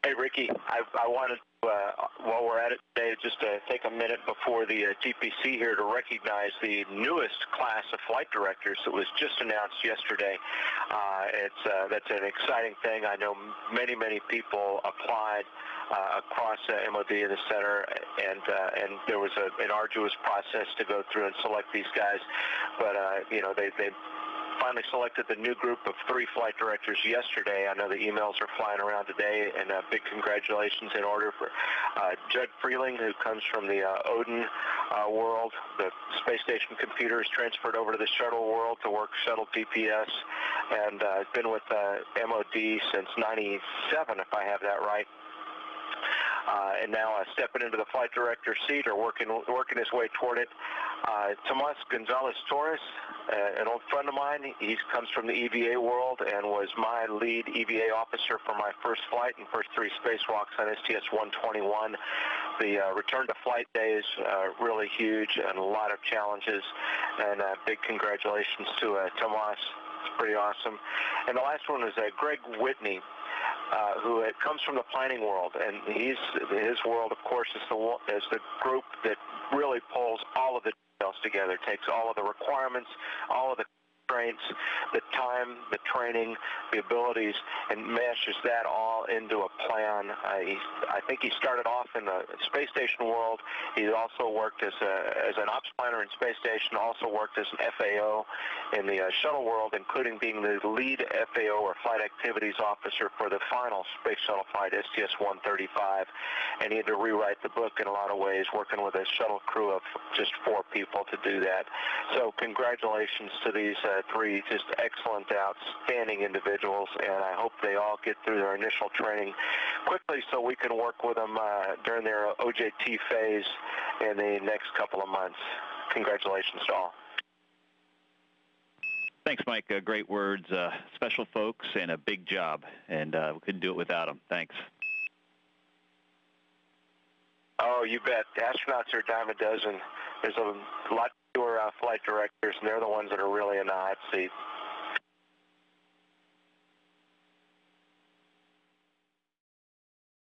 Hey, Ricky, I wanted to, while we're at it today, just to take a minute before the GPC here to recognize the newest class of flight directors that was just announced yesterday. That's an exciting thing. I know many people applied across MOD in the center, and there was an arduous process to go through and select these guys. But they finally selected the new group of 3 flight directors yesterday. I know the emails are flying around today, and big congratulations in order for Judd Freeling, who comes from the Odin world. The space station computer is transferred over to the shuttle world to work shuttle GPS, and has been with MOD since '97, if I have that right. And now stepping into the flight director seat or working his way toward it. Tomas Gonzalez-Torres, an old friend of mine. He comes from the EVA world and was my lead EVA officer for my first flight and first 3 spacewalks on STS-121. The return to flight day is really huge and a lot of challenges, and big congratulations to Tomas. It's pretty awesome. And the last one is Greg Whitney, who comes from the planning world, and his world, of course, is the group that really pulls all of the details together, takes all of the requirements, all of the constraints, the time, the training, the abilities, and mashes that all into a plan. I think he started off in the space station world. He also worked as an ops planner in space station, also worked as an FAO in the shuttle world, including being the lead FAO or flight activities officer for the final space shuttle flight, STS-135. And he had to rewrite the book in a lot of ways, working with a shuttle crew of just 4 people to do that. So congratulations to these 3 just excellent, outstanding individuals, and I hope they all get through their initial training quickly so we can work with them during their OJT phase in the next couple of months. Congratulations to all. Thanks, Mike. Great words. Special folks and a big job, and we couldn't do it without them. Thanks. Oh, you bet. The astronauts are a dime a dozen. There's a lot fewer flight directors, and they're the ones that are really in the hot seat.